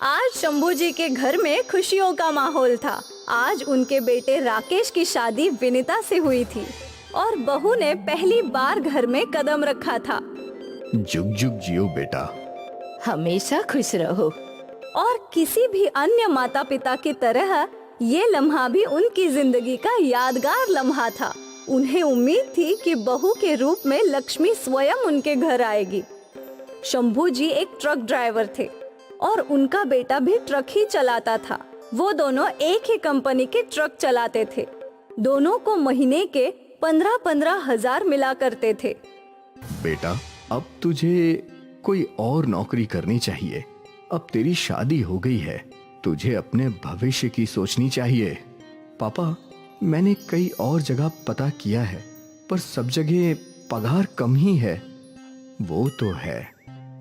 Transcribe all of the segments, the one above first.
आज शंभू जी के घर में खुशियों का माहौल था। आज उनके बेटे राकेश की शादी विनीता से हुई थी और बहू ने पहली बार घर में कदम रखा था। जुग जुग जियो बेटा। हमेशा खुश रहो। और किसी भी अन्य माता पिता की तरह ये लम्हा भी उनकी जिंदगी का यादगार लम्हा था। उन्हें उम्मीद थी कि बहू के रूप में लक्ष्मी स्वयं उनके घर आएगी। शंभू जी एक ट्रक ड्राइवर थे और उनका बेटा भी ट्रक ही चलाता था। वो दोनों एक ही कंपनी के ट्रक चलाते थे। दोनों को महीने के 15-15 हजार मिला करते थे। बेटा, अब तुझे कोई और नौकरी करनी चाहिए। अब तेरी शादी हो गई है, तुझे अपने भविष्य की सोचनी चाहिए। पापा, मैंने कई और जगह पता किया है, पर सब जगह पगार कम ही है। वो तो है,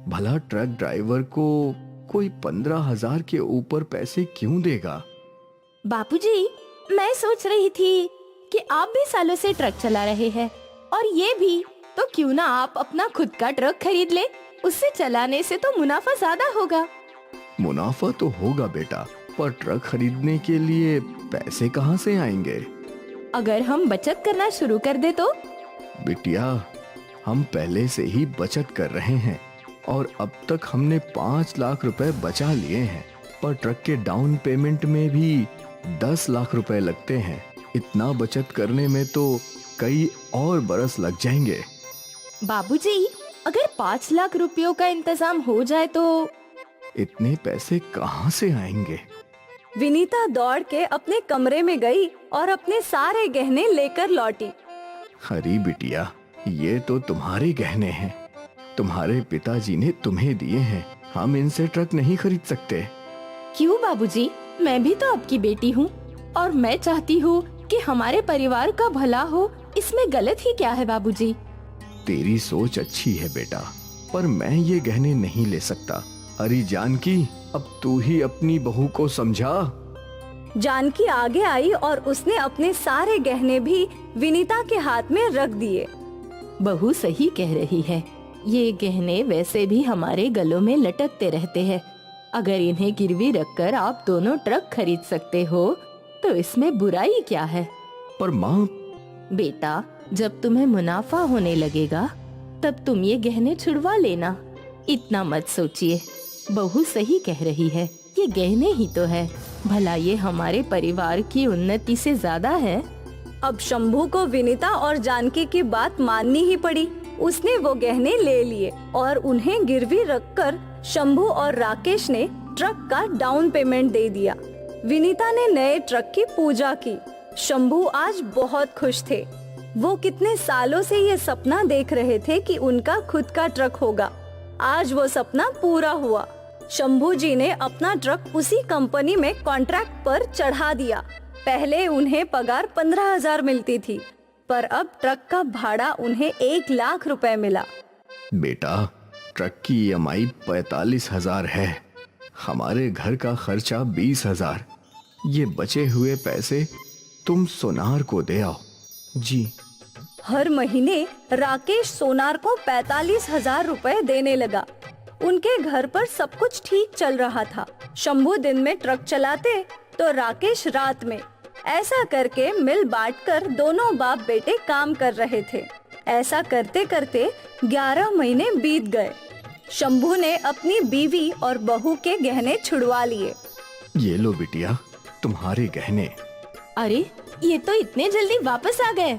भला ट्रक ड्राइवर को कोई 15,000 के ऊपर पैसे क्यों देगा? बापूजी, मैं सोच रही थी कि आप भी सालों से ट्रक चला रहे हैं और ये भी, तो क्यों ना आप अपना खुद का ट्रक खरीद ले। उससे चलाने से तो मुनाफा ज्यादा होगा। मुनाफा तो होगा बेटा, पर ट्रक खरीदने के लिए पैसे कहाँ से आएंगे? अगर हम बचत करना शुरू कर दे तो? बिटिया, हम पहले से ही बचत कर रहे हैं और अब तक हमने 5 लाख रुपए बचा लिए हैं, पर ट्रक के डाउन पेमेंट में भी 10 लाख रुपए लगते हैं। इतना बचत करने में तो कई और बरस लग जाएंगे। बाबूजी, अगर 5 लाख रुपयों का इंतजाम हो जाए तो? इतने पैसे कहाँ से आएंगे? विनीता दौड़ के अपने कमरे में गई और अपने सारे गहने लेकर लौटी। अरे बिटिया, ये तो तुम्हारे गहने हैं, तुम्हारे पिताजी ने तुम्हें दिए हैं। हम इनसे ट्रक नहीं खरीद सकते। क्यों बाबूजी, मैं भी तो आपकी बेटी हूँ और मैं चाहती हूँ कि हमारे परिवार का भला हो। इसमें गलत ही क्या है बाबूजी? तेरी सोच अच्छी है बेटा, पर मैं ये गहने नहीं ले सकता। अरे जानकी, अब तू ही अपनी बहू को समझा। जानकी आगे आई और उसने अपने सारे गहने भी विनीता के हाथ में रख दिए। बहू सही कह रही है, ये गहने वैसे भी हमारे गलों में लटकते रहते हैं। अगर इन्हें गिरवी रखकर आप दोनों ट्रक खरीद सकते हो तो इसमें बुराई क्या है? पर माँ, बेटा, जब तुम्हें मुनाफा होने लगेगा तब तुम ये गहने छुड़वा लेना। इतना मत सोचिए, बहू सही कह रही है, ये गहने ही तो है। भला ये हमारे परिवार की उन्नति से ज्यादा है। अब शंभू को विनीता और जानकी की बात माननी ही पड़ी। उसने वो गहने ले लिए और उन्हें गिरवी रखकर शंभू और राकेश ने ट्रक का डाउन पेमेंट दे दिया। विनीता ने नए ट्रक की पूजा की। शंभू आज बहुत खुश थे। वो कितने सालों से ये सपना देख रहे थे कि उनका खुद का ट्रक होगा। आज वो सपना पूरा हुआ। शंभू जी ने अपना ट्रक उसी कंपनी में कॉन्ट्रैक्ट पर चढ़ा दिया। पहले उन्हें पगार 15,000 मिलती थी, पर अब ट्रक का भाड़ा उन्हें 1 लाख रुपए मिला। बेटा, ट्रक की EMI 45,000 है। हमारे घर का खर्चा 20,000। ये बचे हुए पैसे तुम सोनार को दे आओ। जी। हर महीने राकेश सोनार को 45,000 रुपए देने लगा। उनके घर पर सब कुछ ठीक चल रहा था। शंभू दिन में ट्रक चलाते तो राकेश रात में। ऐसा करके मिल बांटकर दोनों बाप बेटे काम कर रहे थे। ऐसा करते करते 11 महीने बीत गए। शंभू ने अपनी बीवी और बहू के गहने छुड़वा लिए। ये लो बिटिया, तुम्हारे गहने। अरे, ये तो इतने जल्दी वापस आ गए।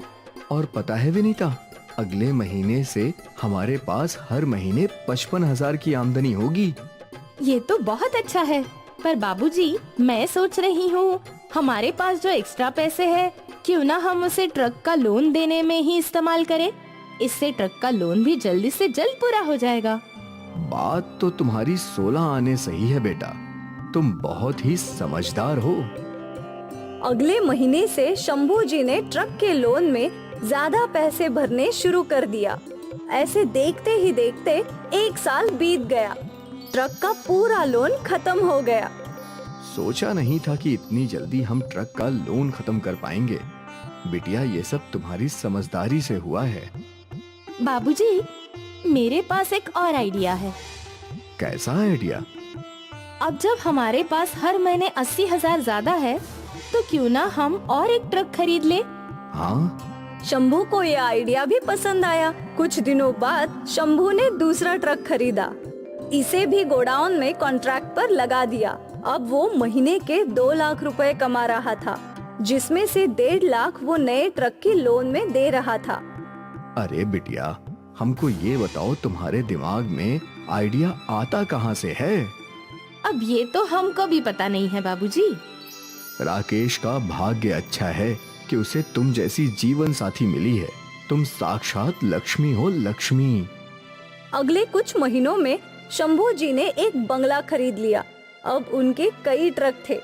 और पता है विनीता, अगले महीने से हमारे पास हर महीने 55,000 की आमदनी होगी। ये तो बहुत अच्छा है। पर बाबूजी, मैं सोच रही हूँ हमारे पास जो एक्स्ट्रा पैसे हैं, क्यों ना हम उसे ट्रक का लोन देने में ही इस्तेमाल करें। इससे ट्रक का लोन भी जल्दी से जल्द पूरा हो जाएगा। बात तो तुम्हारी 16 आने सही है बेटा, तुम बहुत ही समझदार हो। अगले महीने से शंभू जी ने ट्रक के लोन में ज्यादा पैसे भरने शुरू कर दिया। ऐसे देखते ही देखते 1 साल बीत गया। ट्रक का पूरा लोन खत्म हो गया। सोचा नहीं था कि इतनी जल्दी हम ट्रक का लोन खत्म कर पाएंगे। बिटिया, ये सब तुम्हारी समझदारी से हुआ है। बाबूजी, मेरे पास एक और आइडिया है। कैसा आइडिया? अब जब हमारे पास हर महीने 80,000 ज्यादा है तो क्यों ना हम और एक ट्रक खरीद ले। हाँ, शंभू को ये आइडिया भी पसंद आया। कुछ दिनों बाद शंभू ने दूसरा ट्रक खरीदा। इसे भी गोडाउन में कॉन्ट्रैक्ट पर लगा दिया। अब वो महीने के 2 लाख रुपए कमा रहा था, जिसमें से 1.5 लाख वो नए ट्रक की लोन में दे रहा था। अरे बिटिया, हमको ये बताओ, तुम्हारे दिमाग में आइडिया आता कहाँ से है? अब ये तो हमको भी पता नहीं है बाबूजी। राकेश का भाग्य अच्छा है कि उसे तुम जैसी जीवन साथी मिली है। तुम साक्षात लक्ष्मी हो, लक्ष्मी। अगले कुछ महीनों में शंभू जी ने एक बंगला खरीद लिया। अब उनके कई ट्रक थे।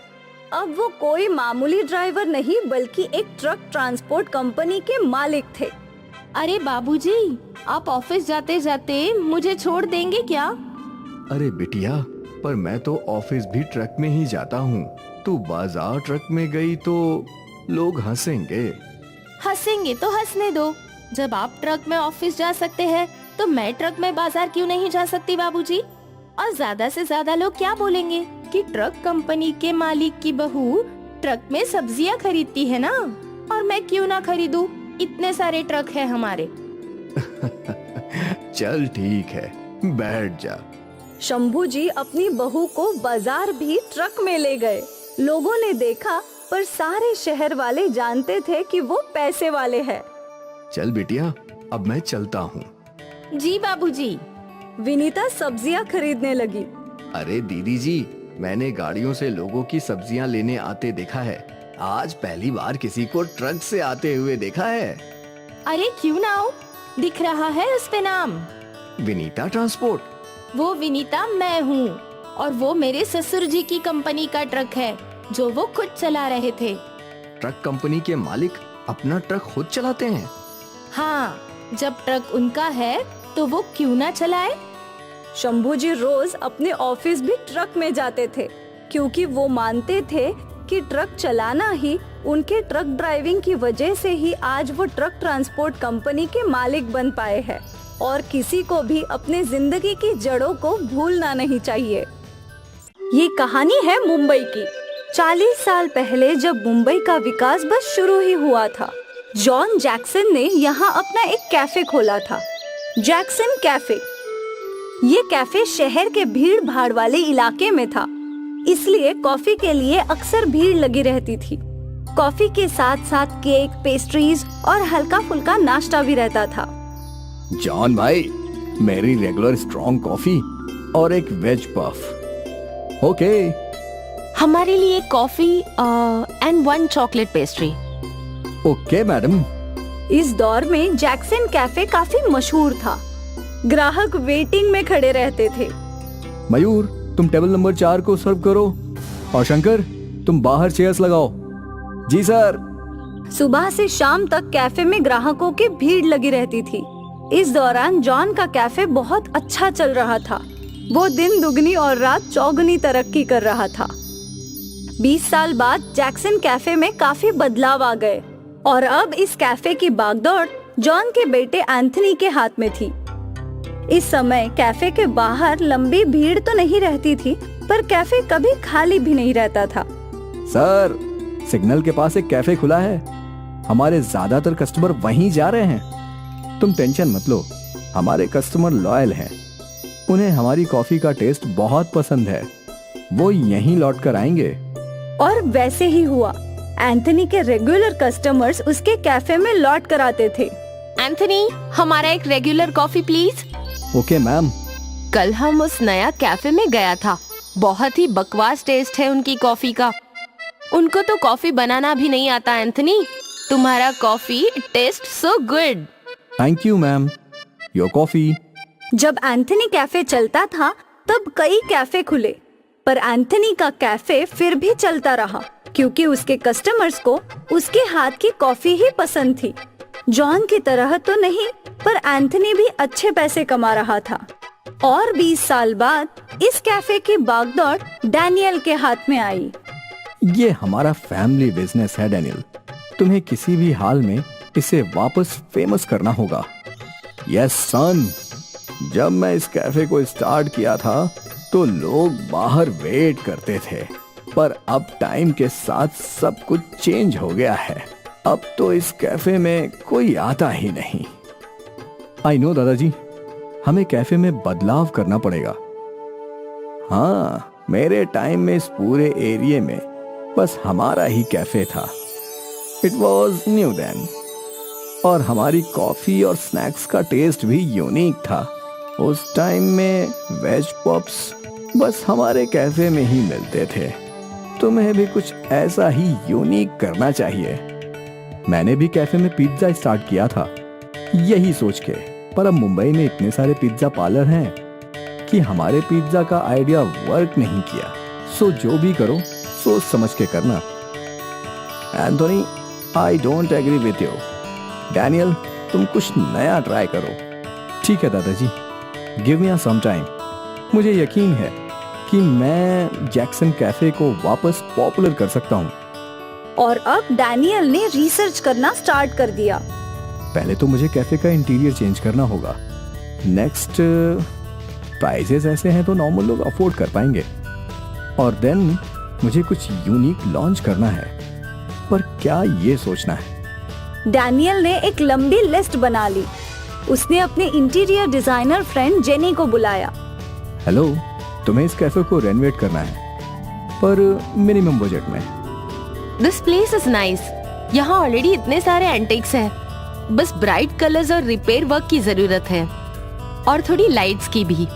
अब वो कोई मामूली ड्राइवर नहीं बल्कि एक ट्रक ट्रांसपोर्ट कंपनी के मालिक थे। अरे बाबूजी, आप ऑफिस जाते जाते मुझे छोड़ देंगे क्या? अरे बिटिया, पर मैं तो ऑफिस भी ट्रक में ही जाता हूँ। तू बाजार ट्रक में गई तो लोग हंसेंगे। हंसेंगे तो हंसने दो। जब आप ट्रक में ऑफिस जा सकते हैं तो मैं ट्रक में बाजार क्यों नहीं जा सकती बाबूजी? और ज्यादा से ज्यादा लोग क्या बोलेंगे कि ट्रक कंपनी के मालिक की बहू ट्रक में सब्जियां खरीदती है ना, और मैं क्यों ना खरीदूं? इतने सारे ट्रक है हमारे। चल ठीक है, बैठ जा। शंभू जी अपनी बहू को बाजार भी ट्रक में ले गए। लोगों ने देखा, पर सारे शहर वाले जानते थे कि वो पैसे वाले हैं। चल बिटिया, अब मैं चलता हूँ। जी बाबूजी। विनीता सब्जियां खरीदने लगी। अरे दीदी जी, मैंने गाड़ियों से लोगों की सब्जियां लेने आते देखा है। आज पहली बार किसी को ट्रक से आते हुए देखा है। अरे क्यों ना हो, दिख रहा है उस पे नाम, विनीता ट्रांसपोर्ट। वो विनीता मैं हूँ, और वो मेरे ससुर जी की कंपनी का ट्रक है जो वो खुद चला रहे थे। ट्रक कंपनी के मालिक अपना ट्रक खुद चलाते हैं? हाँ, जब ट्रक उनका है तो वो क्यों ना चलाए। शंभू जी रोज अपने ऑफिस भी ट्रक में जाते थे, क्योंकि वो मानते थे कि ट्रक चलाना ही, उनके ट्रक ड्राइविंग की वजह से ही आज वो ट्रक ट्रांसपोर्ट कंपनी के मालिक बन पाए हैं। और किसी को भी अपने जिंदगी की जड़ों को भूलना नहीं चाहिए। ये कहानी है मुंबई की। 40 साल पहले जब मुंबई का विकास बस शुरू ही हुआ था, जॉन जैक्सन ने यहाँ अपना एक कैफे खोला था, जैक्सन कैफे। ये कैफे शहर के भीड़ भाड़ वाले इलाके में था, इसलिए कॉफी के लिए अक्सर भीड़ लगी रहती थी। कॉफी के साथ साथ केक, पेस्ट्रीज और हल्का फुल्का नाश्ता भी रहता था। जॉन भाई, मेरी रेगुलर स्ट्रॉन्ग कॉफी और एक वेज पफ। ओके। हमारे लिए coffee and 1 chocolate pastry. Okay madam. इस दौर में जैक्सन कैफे काफी मशहूर था। ग्राहक वेटिंग में खड़े रहते थे। मयूर, तुम टेबल नंबर 4 को सर्व करो, और शंकर, तुम बाहर चेयर्स लगाओ। जी सर। सुबह से शाम तक कैफे में ग्राहकों की भीड़ लगी रहती थी। इस दौरान जॉन का कैफे बहुत अच्छा चल रहा था। वो दिन दुगनी और रात चौगुनी तरक्की कर रहा था। 20 साल बाद जैक्सन कैफे में काफी बदलाव आ गए, और अब इस कैफे की बागडोर जॉन के बेटे एंथनी के हाथ में थी। इस समय कैफे के बाहर लंबी भीड़ तो नहीं रहती थी, पर कैफे कभी खाली भी नहीं रहता था। सर, सिग्नल के पास एक कैफे खुला है। हमारे ज्यादातर कस्टमर वहीं जा रहे हैं। तुम टेंशन मत लो, हमारे कस्टमर लॉयल हैं। उन्हें हमारी कॉफी का टेस्ट बहुत पसंद है। वो यहीं लौट कर आएंगे। और वैसे ही हुआ। एंथनी के रेगुलर कस्टमर्स उसके कैफे में लौट कर आते थे। एंथनी, हमारा एक regular coffee please. Okay ma'am. कल हम उस नया कैफे में गया था। बहुत ही बकवास टेस्ट है उनकी कॉफी का। उनको तो कॉफी बनाना भी नहीं आता। एंथनी, तुम्हारा coffee taste so good. Thank you ma'am. Your coffee. जब एंथनी कैफे चलता था तब कई कैफे खुले, पर एंथनी का कैफे फिर भी चलता रहा, क्योंकि उसके कस्टमर्स को उसके हाथ की कॉफी ही पसंद थी। जॉन की तरह तो नहीं, पर एंथनी भी अच्छे पैसे कमा रहा था। और 20 साल बाद इस कैफे की बागडोर डैनियल के हाथ में आई। ये हमारा फैमिली बिजनेस है डैनियल। तुम्हें किसी भी हाल में इसे वापस फेमस करना होगा। यस सन। जब मैं इस कैफे को स्टार्ट किया था तो लोग बाहर वेट करते थे, पर अब टाइम के साथ सब कुछ चेंज हो गया है। अब तो इस कैफे में कोई आता ही नहीं। आई नो दादाजी, हमें कैफे में बदलाव करना पड़ेगा। हाँ, मेरे टाइम में इस पूरे एरिया में बस हमारा ही कैफे था। It was new then. और हमारी कॉफी और स्नैक्स का टेस्ट भी यूनिक था। उस टाइम में वेज पॉप्स बस हमारे कैफे में ही मिलते थे। तुम्हें भी कुछ ऐसा ही यूनिक करना चाहिए। मैंने भी कैफे में पिज्जा स्टार्ट किया था यही सोच के, पर अब मुंबई में इतने सारे पिज्जा पार्लर हैं कि हमारे पिज्जा का आइडिया वर्क नहीं किया। सो जो भी करो सोच समझ के करना। Anthony, I don't agree with you. Daniel, तुम कुछ नया ट्राई करो। ठीक है दादाजी, गिव मी सम टाइम। मुझे यकीन है कि मैं जैक्सन कैफे को वापस पॉपुलर कर सकता हूँ। और अब डैनियल ने रिसर्च करना स्टार्ट कर दिया। पहले तो मुझे कैफे का इंटीरियर चेंज करना होगा। नेक्स्ट, प्राइसेस ऐसे हैं तो नॉर्मल लोग अफोर्ड कर पाएंगे। और देन मुझे कुछ यूनिक लॉन्च करना है, पर क्या ये सोचना है। डैनियल ने एक लंबी लिस्ट बना ली। उसने अपने इंटीरियर डिजाइनर फ्रेंड जेनी को बुलाया। हेलो, तुम्हें इस कैफे को रेनोवेट करना है, पर मिनिमम बजट में। This place is nice. यहाँ ऑलरेडी इतने सारे एंटिक्स हैं। बस ब्राइट कलर्स और रिपेयर वर्क की जरूरत है, और थोड़ी लाइट्स की भी।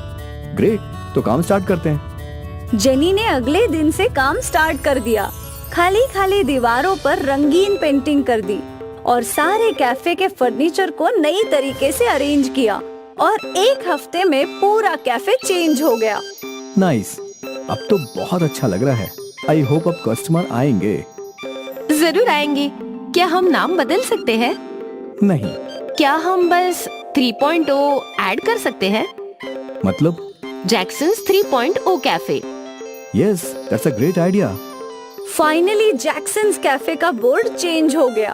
ग्रेट, तो काम स्टार्ट करते हैं। जेनी ने अगले दिन से काम स्टार्ट कर दिया। खाली खाली दीवारों पर रंगीन पेंटिंग कर दी और सारे कैफे के फर्नीचर को नई तरीके से अरेंज किया, और एक हफ्ते में पूरा कैफे चेंज हो गया। नाइस, अब तो बहुत अच्छा लग रहा है। आई होप अब कस्टमर आएंगे। जरूर आएंगे। क्या हम नाम बदल सकते हैं? नहीं। क्या हम बस 3.0 ऐड कर सकते हैं? मतलब? Jackson's 3.0 cafe. Yes, that's a great idea. Finally Jackson's cafe का बोर्ड चेंज हो गया।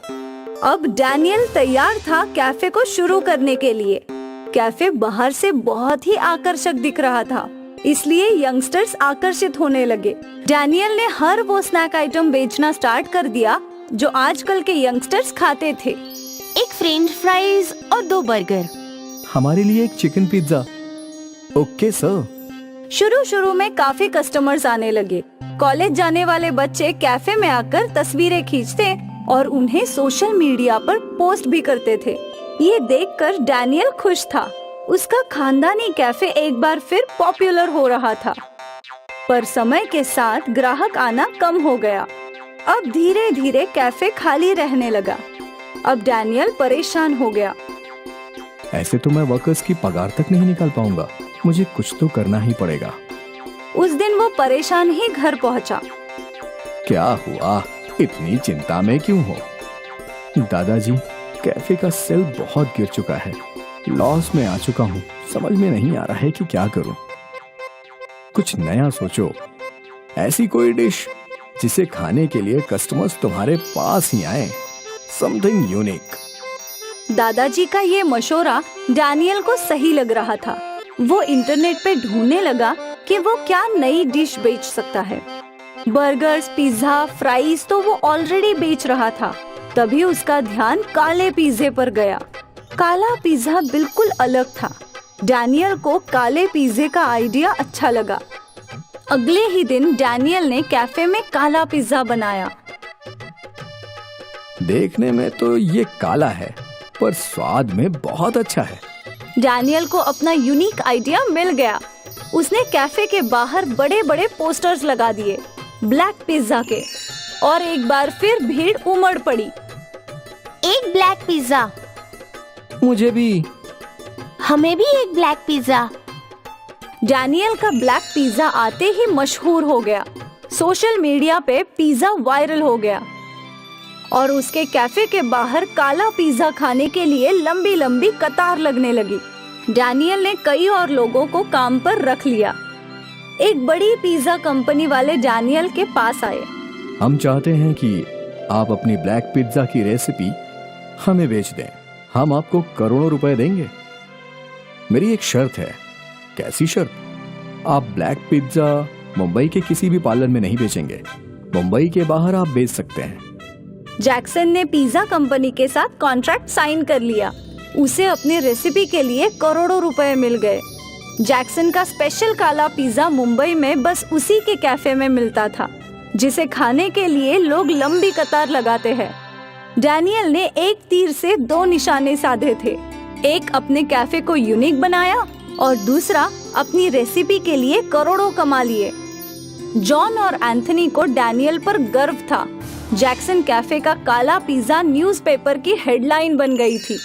अब डैनियल तैयार था कैफे को शुरू करने के लिए। कैफे बाहर से बहुत ही आकर्षक दिख रहा था, इसलिए यंगस्टर्स आकर्षित होने लगे। डैनियल ने हर वो स्नैक आइटम बेचना स्टार्ट कर दिया जो आजकल के यंगस्टर्स खाते थे। एक फ्रेंच फ्राइज और 2 बर्गर। हमारे लिए एक चिकन पिज्जा। Okay sir. शुरू में काफी कस्टमर्स आने लगे। कॉलेज जाने वाले बच्चे कैफे में आकर तस्वीरें खींचते और उन्हें सोशल मीडिया पर पोस्ट भी करते थे। ये देखकर डैनियल खुश था। उसका खानदानी कैफे एक बार फिर पॉपुलर हो रहा था, पर समय के साथ ग्राहक आना कम हो गया। अब धीरे धीरे कैफे खाली रहने लगा। अब डैनियल परेशान हो गया। ऐसे तो मैं वर्कर्स की पगार तक नहीं निकाल पाऊंगा। मुझे कुछ तो करना ही पड़ेगा। उस दिन वो परेशान ही घर पहुंचा। क्या हुआ? इतनी चिंता में क्यों हो? दादाजी, कैफे का सेल बहुत गिर चुका है। लॉस में आ चुका हूँ। समझ में नहीं आ रहा है कि क्या करूं। कुछ नया सोचो। ऐसी कोई डिश जिसे खाने के लिए कस्टमर्स तुम्हारे पास ही आए। Something unique. दादाजी का ये मशवरा डैनियल को सही लग रहा था। वो इंटरनेट पे ढूंढने लगा कि वो क्या नई डिश बेच सकता है। बर्गर्स, पिज्जा, फ्राइज तो वो ऑलरेडी बेच रहा था। तभी उसका ध्यान काले पिज्जे पर गया। काला पिज्जा बिल्कुल अलग था। डैनियल को काले पिज्जे का आइडिया अच्छा लगा। अगले ही दिन डैनियल ने कैफे में काला पिज्जा बनाया। देखने में तो ये काला है, पर स्वाद में बहुत अच्छा है। डैनियल को अपना यूनिक आइडिया मिल गया। उसने कैफे के बाहर बड़े बड़े पोस्टर्स लगा दिए ब्लैक पिज्जा के, और एक बार फिर भीड़ उमड़ पड़ी। एक ब्लैक पिज्जा। मुझे भी। हमें भी एक ब्लैक पिज्जा। डैनियल का ब्लैक पिज्जा आते ही मशहूर हो गया। सोशल मीडिया पे पिज्जा वायरल हो गया और उसके कैफे के बाहर काला पिज्जा खाने के लिए लंबी लंबी कतार लगने लगी। डैनियल ने कई और लोगों को काम पर रख लिया। एक बड़ी पिज्जा कंपनी वाले डैनियल के पास आए। हम चाहते हैं कि आप अपनी ब्लैक पिज्जा की रेसिपी हमें बेच दें। हम आपको करोड़ों रुपए देंगे। मेरी एक शर्त है। कैसी शर्त? आप ब्लैक पिज्जा मुंबई के किसी भी पार्लर में नहीं बेचेंगे। मुंबई के बाहर आप बेच सकते हैं। जैक्सन ने पिज्जा कंपनी के साथ कॉन्ट्रैक्ट साइन कर लिया। उसे अपनी रेसिपी के लिए करोड़ों रुपए मिल गए। जैक्सन का स्पेशल काला पिज्जा मुंबई में बस उसी के कैफे में मिलता था, जिसे खाने के लिए लोग लंबी कतार लगाते हैं। डैनियल ने एक तीर से 2 निशाने साधे थे। एक अपने कैफे को यूनिक बनाया और दूसरा अपनी रेसिपी के लिए करोड़ों कमा लिए। जॉन और एंथनी को डैनियल पर गर्व था। जैक्सन कैफे का काला पिज्जा न्यूज़पेपर की हेडलाइन बन गई थी।